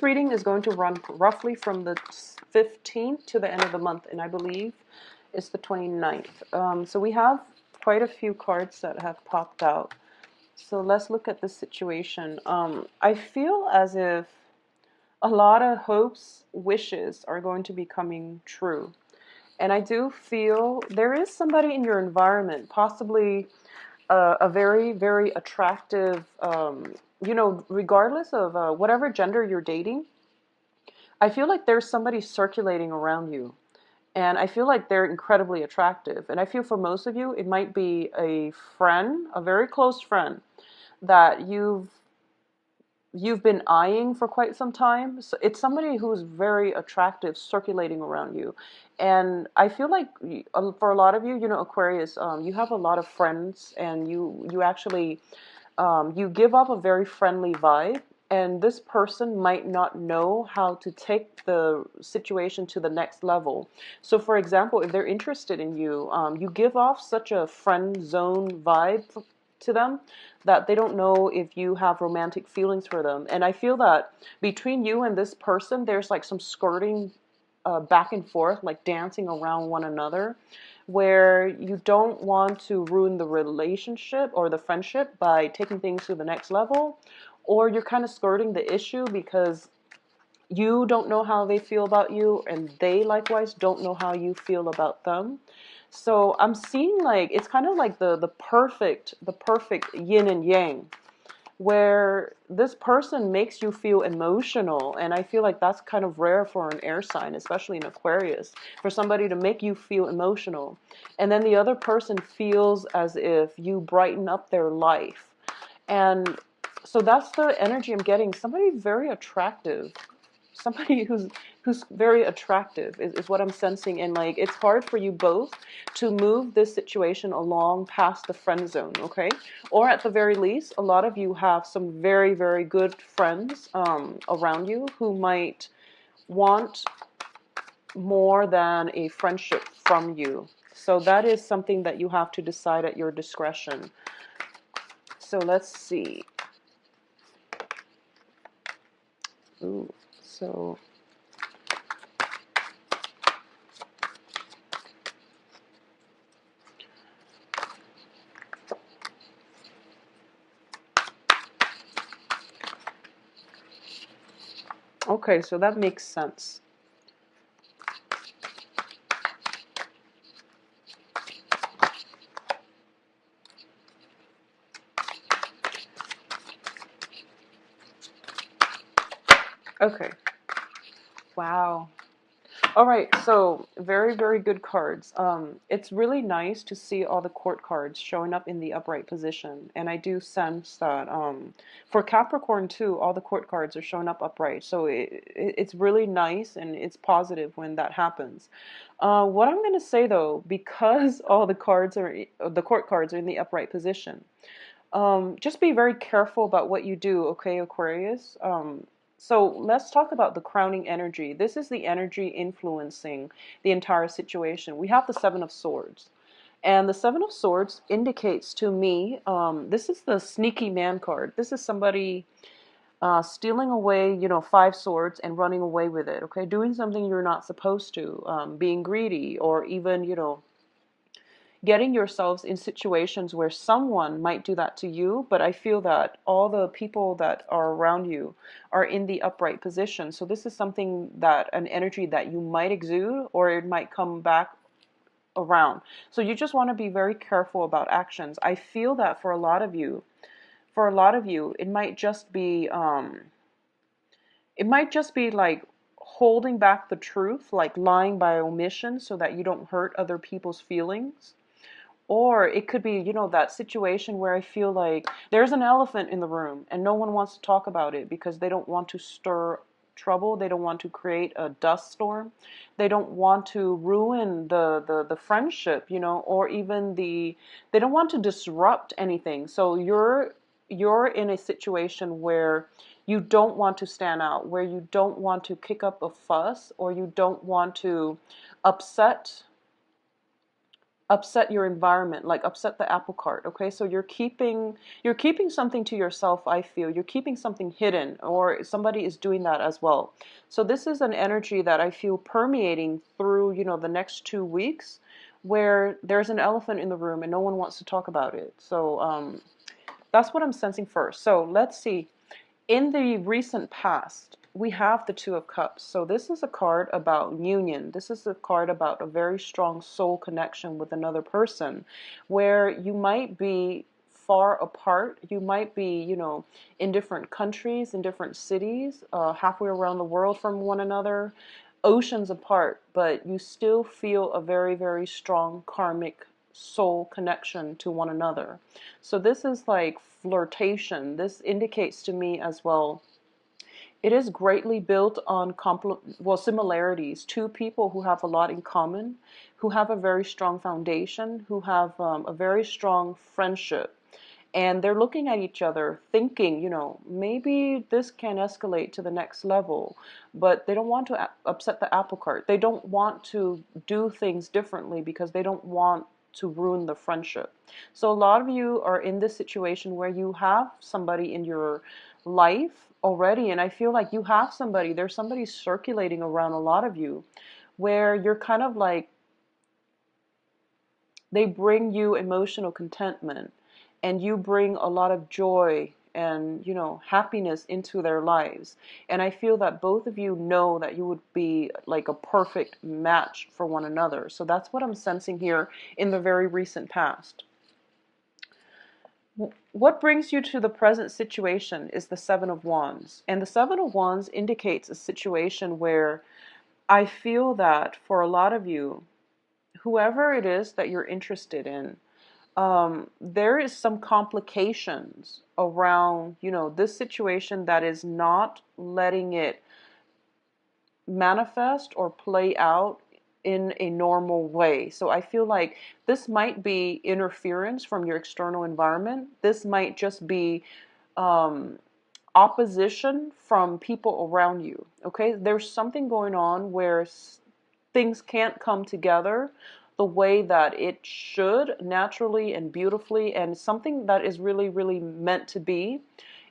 reading is going to run roughly from the 15th to the end of the month, and I believe it's the 29th. So we have quite a few cards that have popped out. So let's look at this situation. I feel as if a lot of hopes, wishes are going to be coming true. And I do feel there is somebody in your environment, possibly a very, very attractive, you know, regardless of whatever gender you're dating, I feel like there's somebody circulating around you. And I feel like they're incredibly attractive. And I feel for most of you, it might be a friend, a very close friend that you've been eyeing for quite some time. So it's somebody who's very attractive circulating around you. And I feel like for a lot of you, you know, Aquarius, you have a lot of friends, and you actually you give off a very friendly vibe. And this person might not know how to take the situation to the next level. So, for example, if they're interested in you, you give off such a friend zone vibe to them that they don't know if you have romantic feelings for them. And I feel that between you and this person, there's like some skirting back and forth, like dancing around one another, where you don't want to ruin the relationship or the friendship by taking things to the next level, or you're kind of skirting the issue because you don't know how they feel about you, and they likewise don't know how you feel about them. So I'm seeing like it's kind of like the perfect yin and yang, where this person makes you feel emotional. And I feel like that's kind of rare for an air sign, especially in Aquarius, for somebody to make you feel emotional. And then the other person feels as if you brighten up their life. And so that's the energy I'm getting. Somebody very attractive, somebody who's very attractive is what I'm sensing. And like it's hard for you both to move this situation along past the friend zone, okay? Or at the very least, a lot of you have some very, very good friends around you who might want more than a friendship from you. So that is something that you have to decide at your discretion. So let's see. Ooh, so okay, so that makes sense. Okay. Wow. All right, so very, very good cards. It's really nice to see all the court cards showing up in the upright position. And I do sense that for Capricorn too, all the court cards are showing up upright. So it's really nice and it's positive when that happens. What I'm going to say though, because all the court cards are in the upright position, just be very careful about what you do, okay, Aquarius? So let's talk about the crowning energy. This is the energy influencing the entire situation. We have the Seven of Swords. And the Seven of Swords indicates to me, this is the sneaky man card. This is somebody stealing away, you know, five swords and running away with it, okay? Doing something you're not supposed to, being greedy, or even, you know, getting yourselves in situations where someone might do that to you. But I feel that all the people that are around you are in the upright position. So this is something that, an energy that you might exude, or it might come back around. So you just want to be very careful about actions. I feel that for a lot of you, it might just be, like holding back the truth, like lying by omission so that you don't hurt other people's feelings. Or it could be, you know, that situation where I feel like there's an elephant in the room and no one wants to talk about it because they don't want to stir trouble. They don't want to create a dust storm. They don't want to ruin the friendship, you know, or even they don't want to disrupt anything. So you're in a situation where you don't want to stand out, where you don't want to kick up a fuss, or you don't want to upset upset your environment, like upset the apple cart. Okay, so you're keeping something to yourself. I feel you're keeping something hidden, or somebody is doing that as well. So this is an energy that I feel permeating through, the next 2 weeks, where there's an elephant in the room and no one wants to talk about it. So that's what I'm sensing first. So let's see. In the recent past, we have the Two of Cups. So this is a card about union. This is a card about a very strong soul connection with another person, where you might be far apart. You might be, in different countries, in different cities, halfway around the world from one another, oceans apart, but you still feel a very, very strong karmic soul connection to one another. So this is like flirtation. This indicates to me as well, it is greatly built on similarities. Two people who have a lot in common, who have a very strong foundation, who have a very strong friendship. And they're looking at each other thinking, maybe this can escalate to the next level, but they don't want to upset the apple cart. They don't want to do things differently because they don't want to ruin the friendship. So a lot of you are in this situation where you have somebody in your life already, and I feel like there's somebody circulating around a lot of you, where you're kind of like, they bring you emotional contentment, and you bring a lot of joy and happiness into their lives. And I feel that both of you know that you would be like a perfect match for one another. So that's what I'm sensing here in the very recent past. What brings you to the present situation is the Seven of Wands. And the Seven of Wands indicates a situation where I feel that for a lot of you, whoever it is that you're interested in, there is some complications around, this situation that is not letting it manifest or play out in a normal way. So I feel like this might be interference from your external environment. This might just be opposition from people around you. Okay, there's something going on where things can't come together the way that it should, naturally and beautifully, and something that is really, really meant to be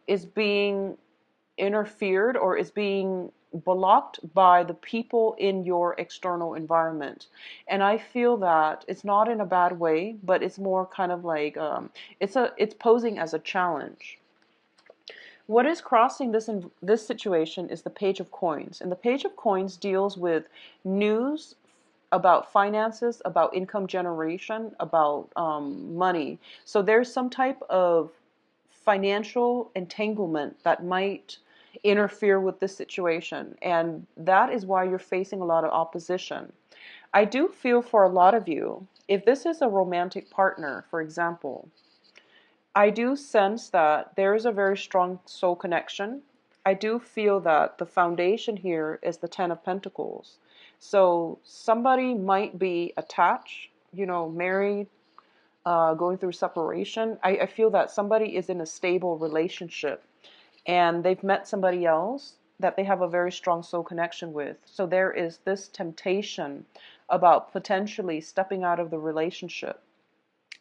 is being interfered or is being blocked by the people in your external environment. And I feel that it's not in a bad way, but it's more kind of like it's posing as a challenge. What is crossing this situation is the Page of Coins, and the Page of Coins deals with news about finances, about income generation, about money. So there's some type of financial entanglement that might interfere with this situation, and that is why you're facing a lot of opposition. I do feel for a lot of you, if this is a romantic partner, for example, I do sense that there is a very strong soul connection. I do feel that the foundation here is the Ten of Pentacles. So somebody might be attached, married, going through separation. I feel that somebody is in a stable relationship and they've met somebody else that they have a very strong soul connection with. So there is this temptation about potentially stepping out of the relationship.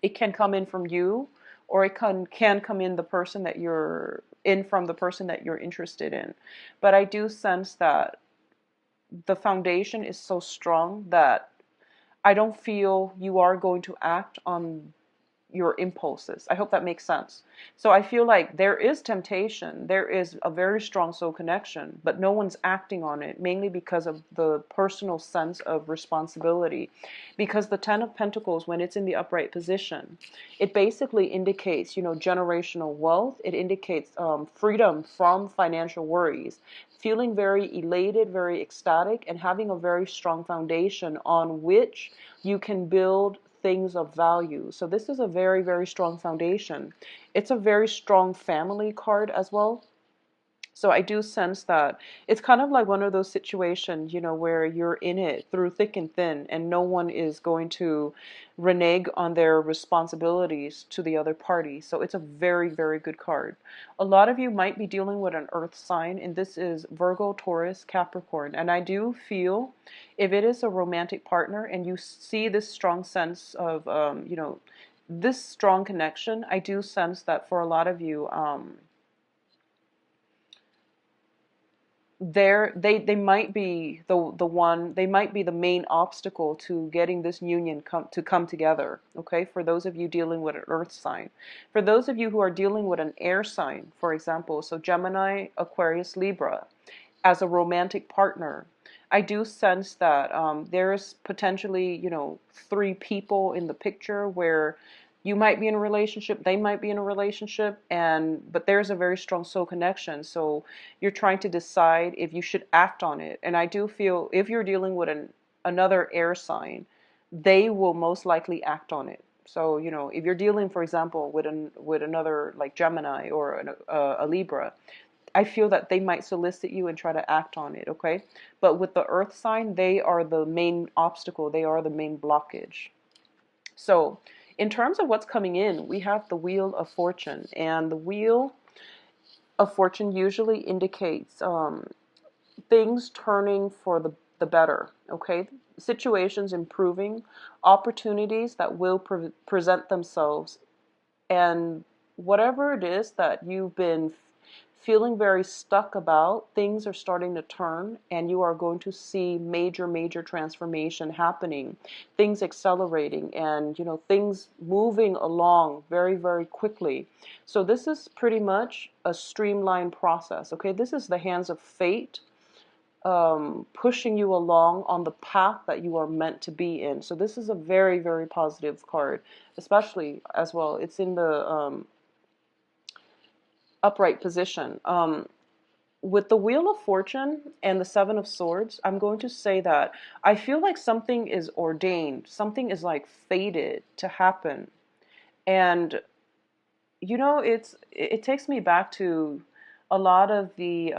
It can come in from you, or it can come in the person that you're in from the person that you're interested in. But I do sense that the foundation is so strong that I don't feel you are going to act on your impulses. I hope that makes sense. So I feel like there is temptation, there is a very strong soul connection, but no one's acting on it, mainly because of the personal sense of responsibility. Because the Ten of Pentacles, when it's in the upright position, it basically indicates, generational wealth. It indicates freedom from financial worries, feeling very elated, very ecstatic, and having a very strong foundation on which you can build things of value. So this is a very, very strong foundation. It's a very strong family card as well. So I do sense that it's kind of like one of those situations, you know, where you're in it through thick and thin, and no one is going to renege on their responsibilities to the other party. So it's a very, very good card. A lot of you might be dealing with an earth sign, and this is Virgo, Taurus, Capricorn. And I do feel if it is a romantic partner and you see this strong sense of, you know, this strong connection, I do sense that for a lot of you, they might be the one, they might be the main obstacle to getting this union come together. Okay, for those of you dealing with an earth sign. For those of you who are dealing with an air sign, for example, so Gemini, Aquarius, Libra, as a romantic partner, I do sense that there's potentially, you know, three people in the picture where you might be in a relationship, they might be in a relationship, and but there's a very strong soul connection. So you're trying to decide if you should act on it. And I do feel if you're dealing with another air sign, they will most likely act on it. So, you know, if you're dealing, for example, with another like Gemini or a Libra, I feel that they might solicit you and try to act on it, okay? But with the earth sign, they are the main obstacle. They are the main blockage. So in terms of what's coming in, we have the Wheel of Fortune. And the Wheel of Fortune usually indicates things turning for the better, okay? Situations improving, opportunities that will present themselves, and whatever it is that you've been feeling very stuck about, things are starting to turn, and you are going to see major transformation happening, things accelerating, and, you know, things moving along very quickly. So this is pretty much a streamlined process, okay? This is the hands of fate pushing you along on the path that you are meant to be in. So this is a very positive card, especially as well. It's in the upright position. With the Wheel of Fortune and the Seven of Swords, I'm going to say that I feel like something is ordained, something is like fated to happen. And you know, it takes me back to a lot of the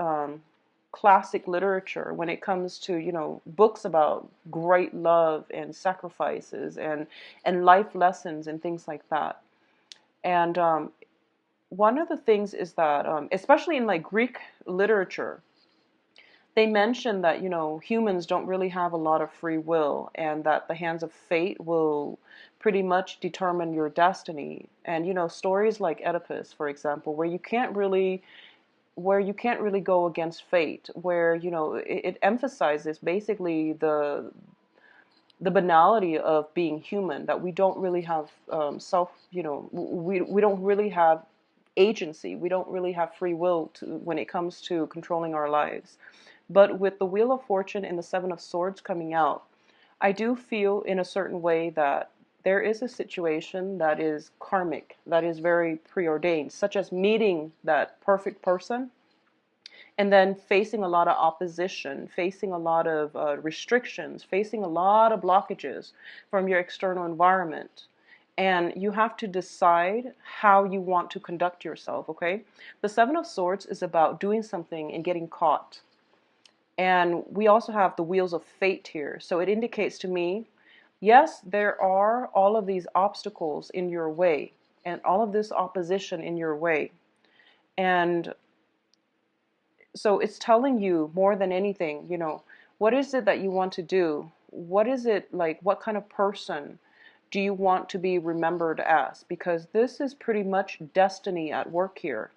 classic literature when it comes to, you know, books about great love and sacrifices and life lessons and things like that. And one of the things is that, especially in like Greek literature, they mention that, you know, humans don't really have a lot of free will, and that the hands of fate will pretty much determine your destiny. And, you know, stories like Oedipus, for example, where you can't really go against fate, where, you know, it emphasizes basically the banality of being human, that we don't really have you know, we don't really have agency, we don't really have free will when it comes to controlling our lives. But with the Wheel of Fortune and the Seven of Swords coming out, I do feel in a certain way that there is a situation that is karmic, that is very preordained, such as meeting that perfect person and then facing a lot of opposition, facing a lot of restrictions, facing a lot of blockages from your external environment. And you have to decide how you want to conduct yourself, okay? The Seven of Swords is about doing something and getting caught. And we also have the Wheels of Fate here. So it indicates to me, yes, there are all of these obstacles in your way and all of this opposition in your way. And so it's telling you more than anything, you know, what is it that you want to do? What is it like? What kind of person do you want to be remembered as? Because this is pretty much destiny at work here.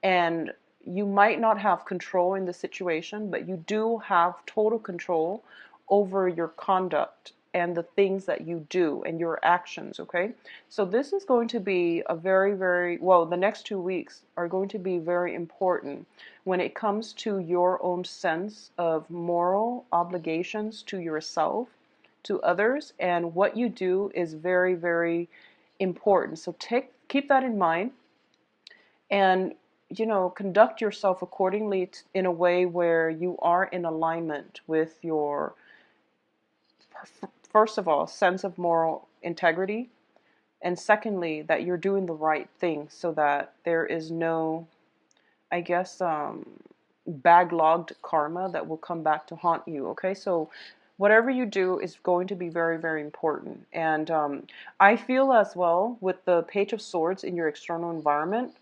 And you might not have control in the situation, but you do have total control over your conduct and the things that you do and your actions, okay? So this is going to be a very, well, the next 2 weeks are going to be very important when it comes to your own sense of moral obligations to yourself, to others, and what you do is very important. So keep that in mind, and, you know, conduct yourself accordingly in a way where you are in alignment with your, first of all, sense of moral integrity, and secondly, that you're doing the right thing so that there is no, I guess, backlogged karma that will come back to haunt you. Okay, so whatever you do is going to be very, very important. And I feel as well with the Page of Swords in your external environment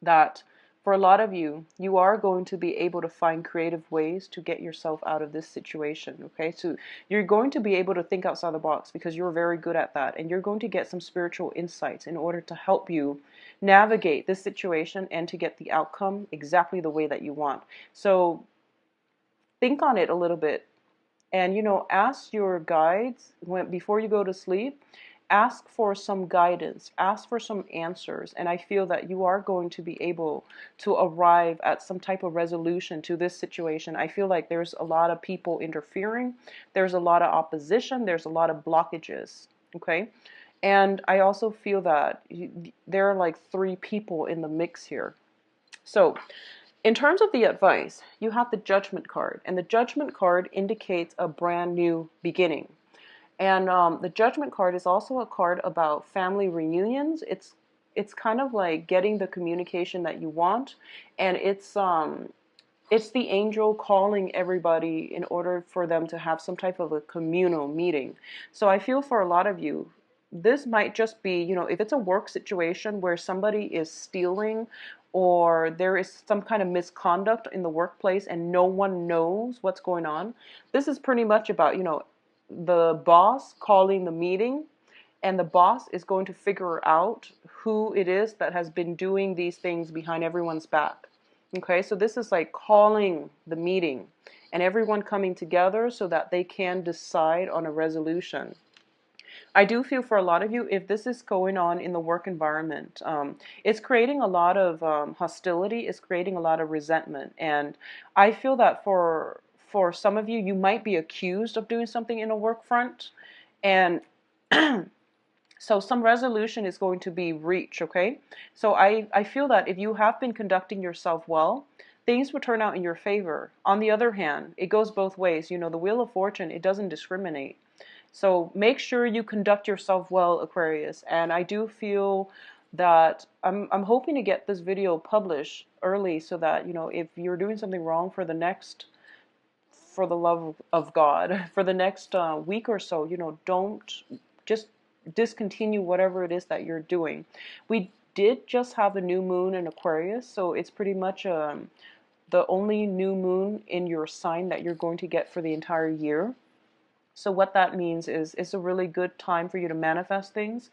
that for a lot of you, you are going to be able to find creative ways to get yourself out of this situation. Okay, so you're going to be able to think outside the box because you're very good at that, and you're going to get some spiritual insights in order to help you navigate this situation and to get the outcome exactly the way that you want. So think on it a little bit, and ask your guides before you go to sleep. Ask for some guidance, ask for some answers, and I feel that you are going to be able to arrive at some type of resolution to this situation. I feel like there's a lot of people interfering, there's a lot of opposition, there's a lot of blockages. Okay, and I also feel that there are like 3 people in the mix here. So in terms of the advice, you have the Judgment card, and the Judgment card indicates a brand new beginning. And the Judgment card is also a card about family reunions. It's kind of like getting the communication that you want, and it's the angel calling everybody in order for them to have some type of a communal meeting. So I feel for a lot of you, this might just be, if it's a work situation where somebody is stealing or there is some kind of misconduct in the workplace and no one knows what's going on, this is pretty much about, the boss calling the meeting, and the boss is going to figure out who it is that has been doing these things behind everyone's back. Okay, so this is like calling the meeting and everyone coming together so that they can decide on a resolution. I do feel for a lot of you, if this is going on in the work environment, it's creating a lot of hostility, it's creating a lot of resentment. And I feel that for some of you, you might be accused of doing something in a work front. And so some resolution is going to be reached, okay? So I feel that if you have been conducting yourself well, things will turn out in your favor. On the other hand, it goes both ways. The Wheel of Fortune, it doesn't discriminate. So make sure you conduct yourself well, Aquarius. And I do feel that I'm hoping to get this video published early so that, if you're doing something wrong for the love of God, for the next week or so, don't just discontinue whatever it is that you're doing. We did just have a new moon in Aquarius, so it's pretty much the only new moon in your sign that you're going to get for the entire year. So what that means is it's a really good time for you to manifest things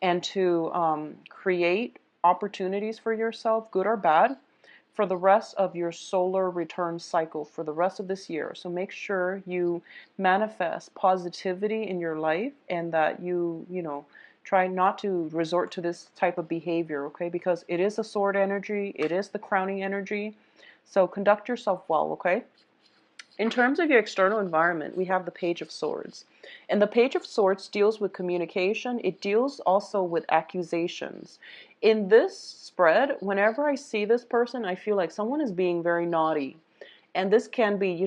and to create opportunities for yourself, good or bad, for the rest of your solar return cycle for the rest of this year. So make sure you manifest positivity in your life and that you try not to resort to this type of behavior, okay? Because it is a sword energy, it is the crowning energy. So conduct yourself well, okay? In terms of your external environment, we have the Page of Swords. And the Page of Swords deals with communication. It deals also with accusations. In this spread, whenever I see this person, I feel like someone is being very naughty. And this can be,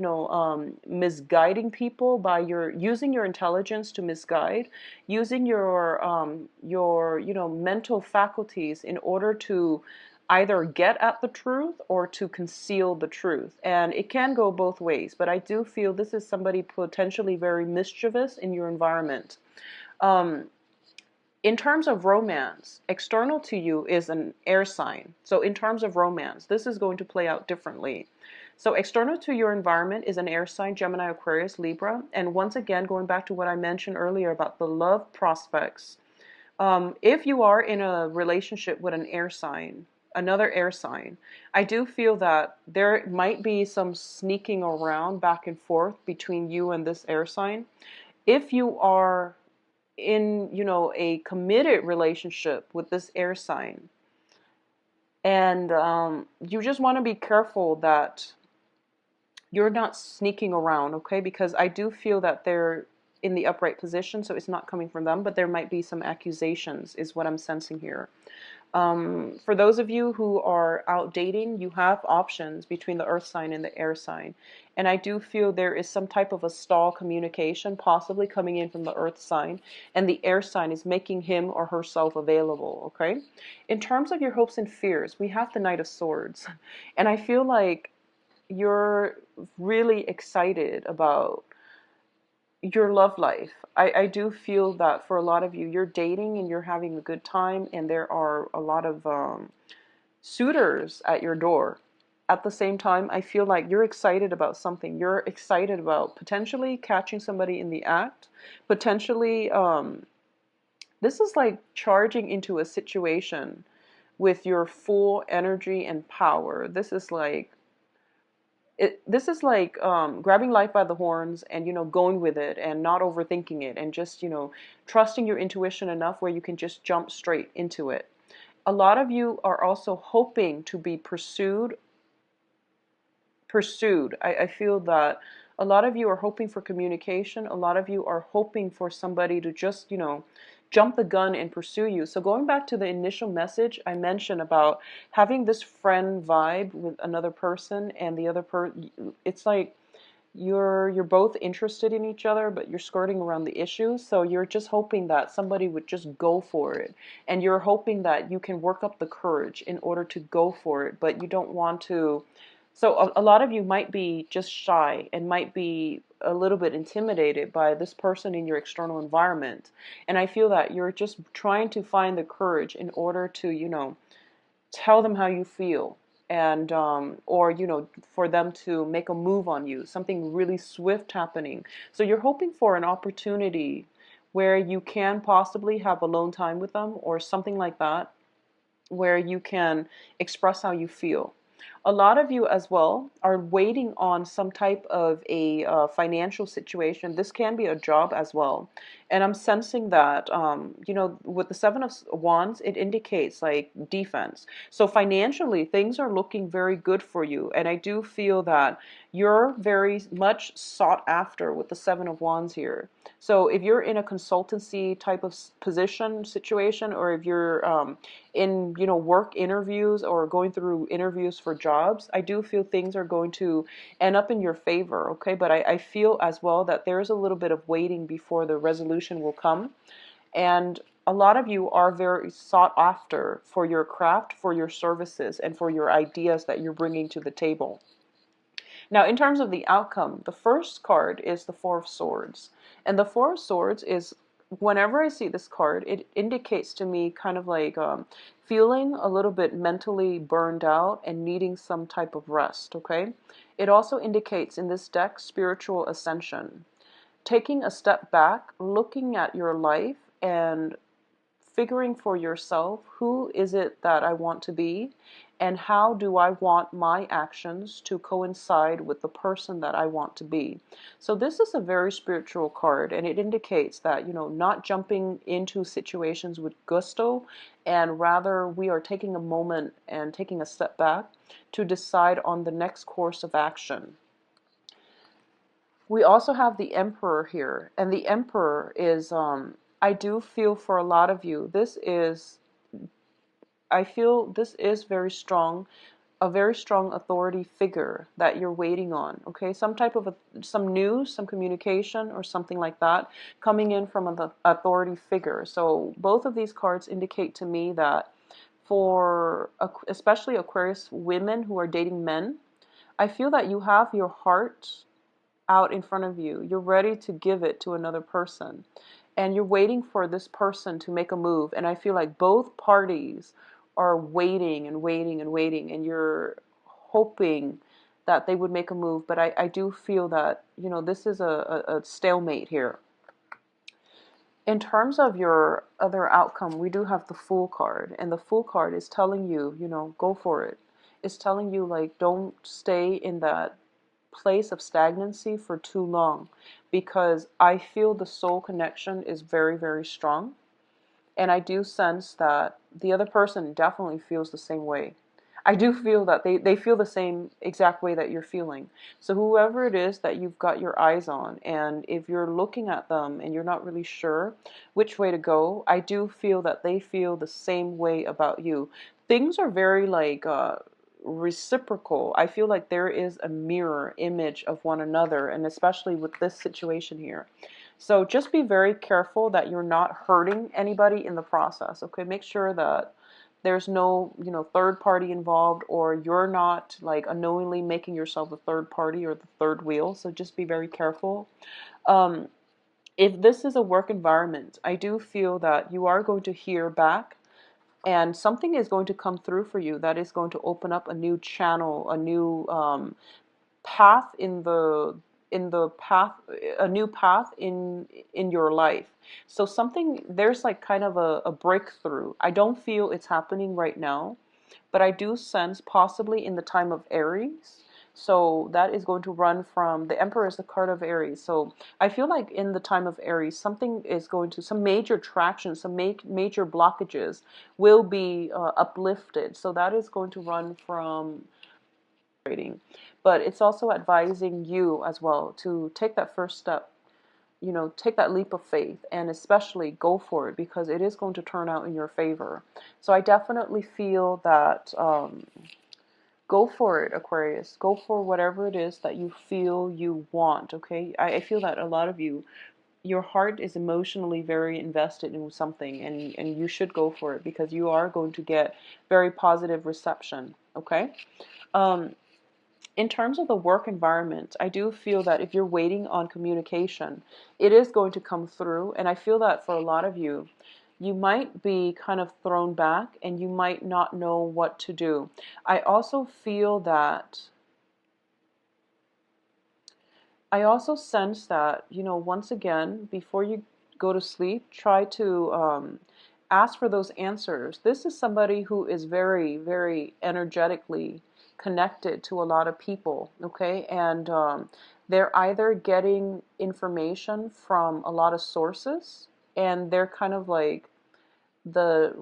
misguiding people by using your intelligence to misguide, using your mental faculties in order to either get at the truth or to conceal the truth. And it can go both ways, but I do feel this is somebody potentially very mischievous in your environment. In terms of romance, external to you is an air sign. So in terms of romance, this is going to play out differently. So external to your environment is an air sign, Gemini, Aquarius, Libra. And once again, going back to what I mentioned earlier about the love prospects, if you are in a relationship with an air sign, another air sign, I do feel that there might be some sneaking around back and forth between you and this air sign. If you are in, a committed relationship with this air sign, and you just want to be careful that you're not sneaking around, okay? Because I do feel that they're in the upright position, so it's not coming from them, but there might be some accusations, is what I'm sensing here. For those of you who are out dating, you have options between the earth sign and the air sign. And I do feel there is some type of a stall communication possibly coming in from the earth sign, and the air sign is making him or herself available, okay? In terms of your hopes and fears, we have the Knight of Swords. And I feel like you're really excited about your love life. I do feel that for a lot of you, you're dating and you're having a good time, and there are a lot of suitors at your door. At the same time, I feel like you're excited about something. You're excited about potentially catching somebody in the act, potentially, this is like charging into a situation with your full energy and power. This is like grabbing life by the horns and, going with it and not overthinking it and just, trusting your intuition enough where you can just jump straight into it. A lot of you are also hoping to be pursued. I feel that a lot of you are hoping for communication. A lot of you are hoping for somebody to just, jump the gun and pursue you. So going back to the initial message I mentioned about having this friend vibe with another person, and the other it's like you're both interested in each other, but you're skirting around the issue. So you're just hoping that somebody would just go for it. And you're hoping that you can work up the courage in order to go for it, but you don't want to. So a lot of you might be just shy and might be a little bit intimidated by this person in your external environment. And I feel that you're just trying to find the courage in order to, tell them how you feel, and or for them to make a move on you, something really swift happening. So you're hoping for an opportunity where you can possibly have alone time with them or something like that, where you can express how you feel. A lot of you as well are waiting on some type of a financial situation. This can be a job as well. And I'm sensing that, with the Seven of Wands, it indicates like defense. So financially, things are looking very good for you. And I do feel that you're very much sought after with the Seven of Wands here. So if you're in a consultancy type of position, situation, or if you're in, work interviews or going through interviews for jobs, I do feel things are going to end up in your favor, okay? But I feel as well that there's a little bit of waiting before the resolution will come. And a lot of you are very sought after for your craft, for your services, and for your ideas that you're bringing to the table. Now, in terms of the outcome, the first card is the Four of Swords. And the Four of Swords is, whenever I see this card, it indicates to me kind of like feeling a little bit mentally burned out and needing some type of rest, okay? It also indicates in this deck spiritual ascension. Taking a step back, looking at your life and figuring for yourself, who is it that I want to be, and how do I want my actions to coincide with the person that I want to be. So this is a very spiritual card, and it indicates that, not jumping into situations with gusto, and rather we are taking a moment and taking a step back to decide on the next course of action. We also have the Emperor here, and the Emperor is, I do feel for a lot of you, I feel this is very strong, a very strong authority figure that you're waiting on, okay? Some type of some news, some communication, or something like that coming in from an authority figure. So both of these cards indicate to me that for especially Aquarius women who are dating men, I feel that you have your heart out in front of you. You're ready to give it to another person. And you're waiting for this person to make a move. And I feel like both parties are waiting and waiting and waiting. And you're hoping that they would make a move. But I do feel that, this is a stalemate here. In terms of your other outcome, we do have the Fool card. And the Fool card is telling you, go for it. It's telling you, like, don't stay in that place of stagnancy for too long, because I feel the soul connection is very, very strong. And I do sense that the other person definitely feels the same way. I do feel that they feel the same exact way that you're feeling. So whoever it is that you've got your eyes on, and if you're looking at them and you're not really sure which way to go, I do feel that they feel the same way about you. Things are very like reciprocal. I feel like there is a mirror image of one another, and especially with this situation here. So just be very careful that you're not hurting anybody in the process, okay? Make sure that There's no, third party involved, or you're not like unknowingly making yourself the third party or the third wheel. So just be very careful. Um, if this is a work environment, I do feel that you are going to hear back, and something is going to come through for you that is going to open up a new channel, a new path in the path, a new path in your life. So something, there's like kind of a breakthrough. I don't feel it's happening right now, but I do sense possibly in the time of Aries. So that is going to run from, the Emperor is the card of Aries. So I feel like in the time of Aries, something is going to, some major traction, some major blockages will be uplifted. So that is going to run from trading. But it's also advising you as well to take that first step, take that leap of faith, and especially go for it, because it is going to turn out in your favor. So I definitely feel that go for it, Aquarius. Go for whatever it is that you feel you want, okay? I feel that a lot of you, your heart is emotionally very invested in something, and you should go for it, because you are going to get very positive reception, okay? In terms of the work environment, I do feel that if you're waiting on communication, it is going to come through. And I feel that for a lot of you, you might be kind of thrown back and you might not know what to do. I also feel that, I also sense that, once again, before you go to sleep, try to ask for those answers. This is somebody who is very, very energetically connected to a lot of people, okay? And they're either getting information from a lot of sources, and they're kind of like the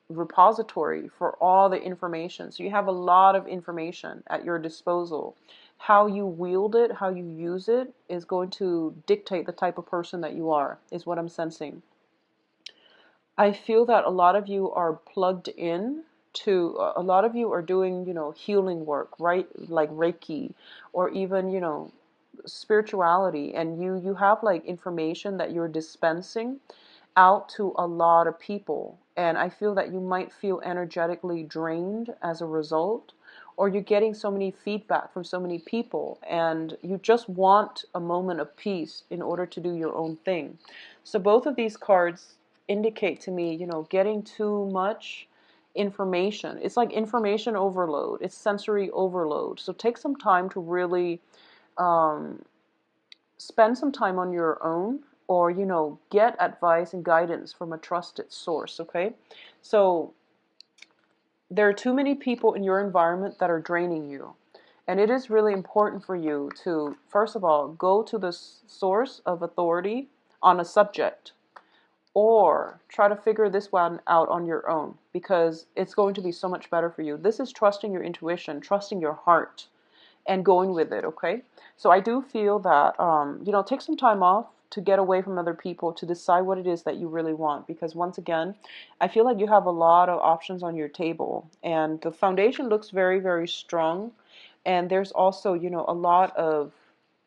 repository for all the information. So you have a lot of information at your disposal. How you wield it, how you use it, is going to dictate the type of person that you are, is what I'm sensing. I feel that a lot of you are plugged in to, a lot of you are doing, healing work, right? Like Reiki, or even, spirituality, and you have like information that you're dispensing out to a lot of people. And I feel that you might feel energetically drained as a result, or you're getting so many feedback from so many people, and you just want a moment of peace in order to do your own thing. So both of these cards indicate to me, getting too much information. It's like information overload. It's sensory overload. So take some time to really spend some time on your own, or get advice and guidance from a trusted source, okay? So there are too many people in your environment that are draining you, and it is really important for you to, first of all, go to the source of authority on a subject, or try to figure this one out on your own, because it's going to be so much better for you. This is trusting your intuition, trusting your heart, and going with it, okay? So I do feel that, take some time off to get away from other people, to decide what it is that you really want. Because once again, I feel like you have a lot of options on your table, and the foundation looks very, very strong. And there's also, a lot of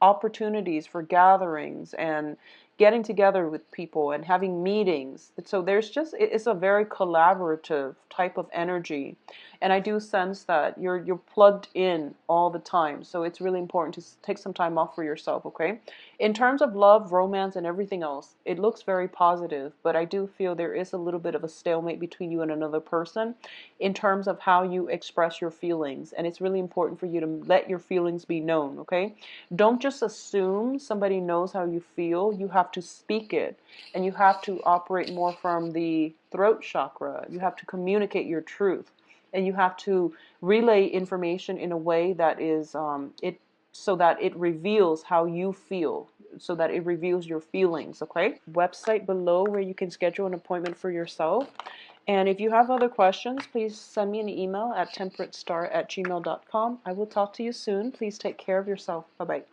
opportunities for gatherings and getting together with people and having meetings. So there's just, it's a very collaborative type of energy. And I do sense that you're plugged in all the time. So it's really important to take some time off for yourself, okay? In terms of love, romance, and everything else, it looks very positive, but I do feel there is a little bit of a stalemate between you and another person in terms of how you express your feelings. And it's really important for you to let your feelings be known, okay? Don't just assume somebody knows how you feel. You have to speak it, and you have to operate more from the throat chakra. You have to communicate your truth, and you have to relay information in a way that is so that it reveals how you feel, so that it reveals your feelings, okay? Website below where you can schedule an appointment for yourself. And if you have other questions, please send me an email at temperatestar@gmail.com. I will talk to you soon. Please take care of yourself. Bye-bye.